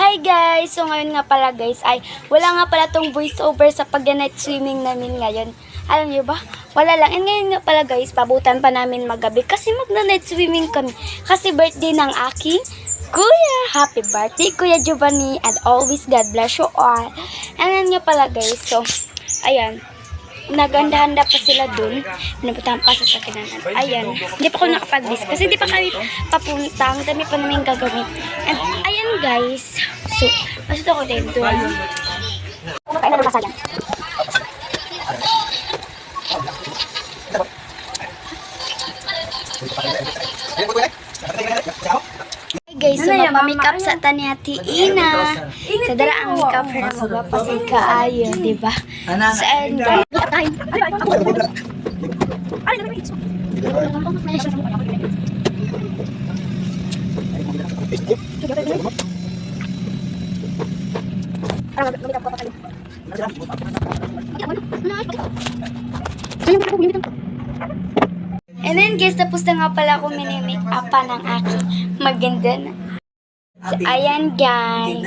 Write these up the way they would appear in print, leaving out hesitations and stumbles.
Hi guys! So ngayon nga pala guys ay wala nga pala tong voice over sa pag-night swimming namin ngayon. Alam niyo ba? Wala lang. And ngayon nga pala guys, pabutan pa namin magabi kasi mag-night swimming kami. Kasi birthday ng aking kuya. Happy birthday Kuya Giovanni and always God bless you all. And ngayon nga pala guys, so ayan. Naganda-handa pa sila dun. Pinapuntahan pa sa sakinanan. Ayan. Hindi pa ako nakapag-list. Kasi hindi pa kami papunta. Ang dami pa namin gagawin. And ayan guys. So, masot ako din dun. Kaya na masayan. Hey guys, so magpa-makeup sa tani Ate Ina. Sa dara ang makeup her na magpapasin kaayo, diba? So, and guys, and then guys, tapos na nga pala ako mini-make-upan ng aking maganda na. So, ayan guys.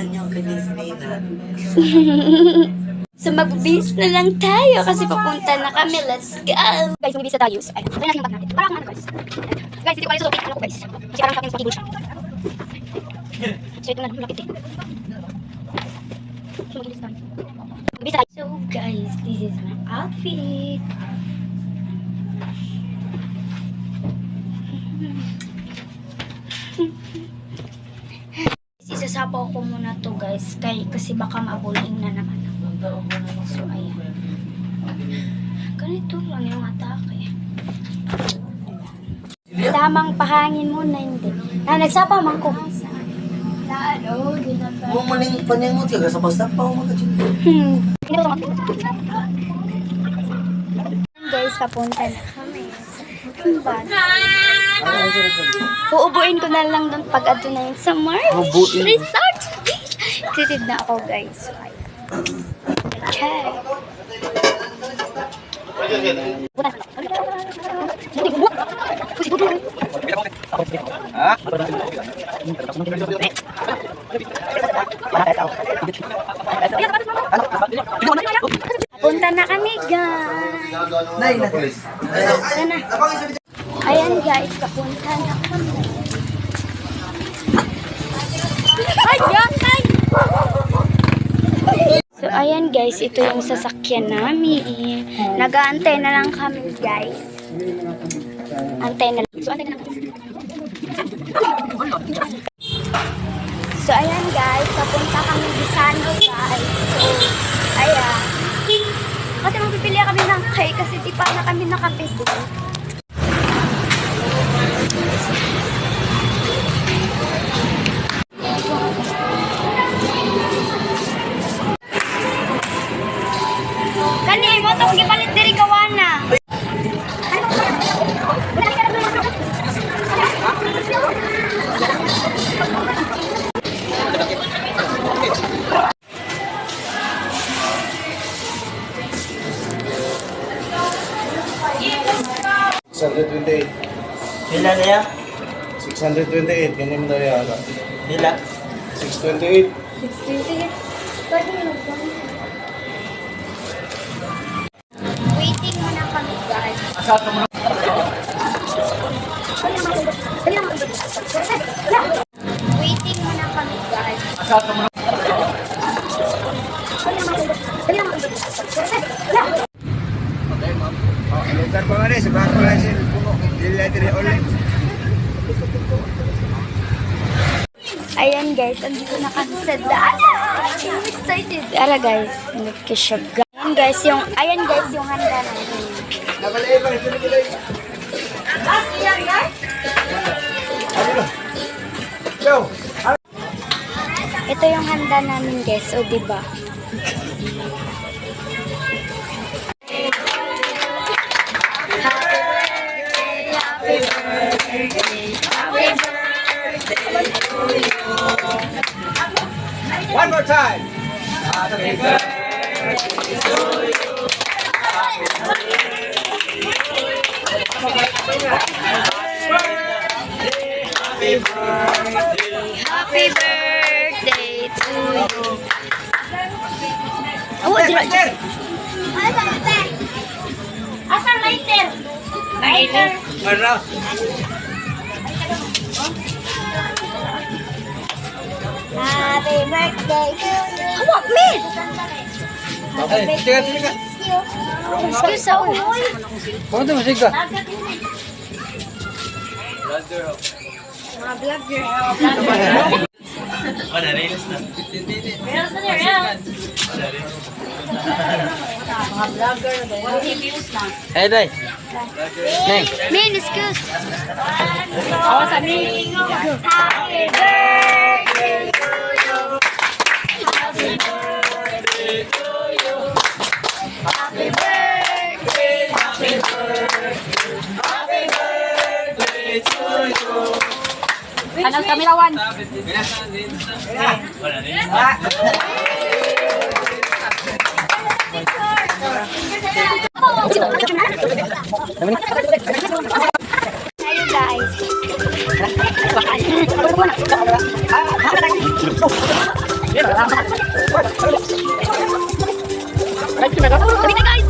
So, magbibis na lang tayo kasi papunta na kami. Let's go! Guys, magbibis na tayo. So, ayun. Try natin yung bag natin. Para akong ano guys. Guys, hindi ko pala susukin. Ano ko guys. Kasi parang sa akin pakibul siya. So, ito na. Malapit eh. So, magbibis tayo. Magbibis tayo. So, guys, this is my outfit. Isasapaw ko muna to guys. Kasi baka mabuling na naman ako. So, ayan. Ganito lang yung atake. Tamang pahangin muna, hindi. Nagsapaw man ko. Kung maling panyan mo, tiyaga sa pastapaw mo ka Guys, papunta na kami. Uubuin ko na lang doon pag ato na yun sa Mars Resort. Excited na ako guys. Okay. Punta na kami guys. Ayan guys, papunta na kami. So ayan guys, ito yung sasakyan namin. Nag-aantay na lang kami guys. Antay na lang. So antay na lang. So ayan guys, papunta kami Bisano guys. So ayan. Kasi magpipili kami ng cake kasi di pa na kami nakapili. Kani mo tong gipalit diri kawana. Hila na yan? 628, ganyan daw yan. Hila? 628. 628. Waiting muna kami guys. Waiting muna kami guys. Lugar pa nga rin, sa bako lang siya. Dila diri ulit. Ayan guys, andito na kami sa daanan. I'm excited. Ara guys, nagkishag. Ayan guys, yung handa namin. Nabalay ba? Ito yung handa namin guys, o diba? One more time. Happy birthday to you. Happy birthday to Oh, dira. Master! Asang lighter? Lighter. Ano? Happy birthday to you. Hawak, man! Ay, sige. Excuse ako. Kung ito masig ka? Mga vlogger. Wala, reels na. Reels na niya, reels. Wala, reels. Mga vlogger na ba yan? Reviews na. Hey, day. Neng. Min, excuse. Awas sa min. Happy birthday to you. Happy birthday to you. Happy birthday. Happy birthday. Happy birthday to you. Kanal kamerawan. Wala, reels. Hello guys. Kami na guys.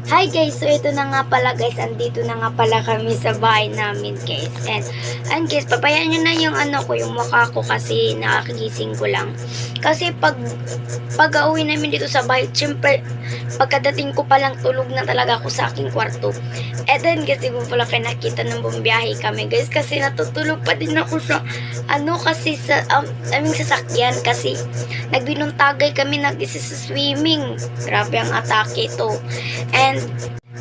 Hi guys, so ito na nga pala guys, andito na nga pala kami sa bahay namin guys. And guys, papayaan nyo na yung ano ko, yung mukha ko kasi nakagising ko lang. Kasi pag uwi namin dito sa bahay, syempre, pagkadating ko palang tulog na talaga ako sa aking kwarto. And then kasi mo pala kayo nakita ng bumiyahe kami guys, kasi natutulog pa din ako sa, kasi sa aming sasakyan kasi nagbinuntagay kami nag-swimming. Grabe ang atake ito.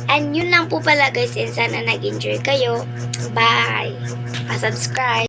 And yun lang po pala guys, and sana nag-enjoy kayo. Bye! Pa-subscribe!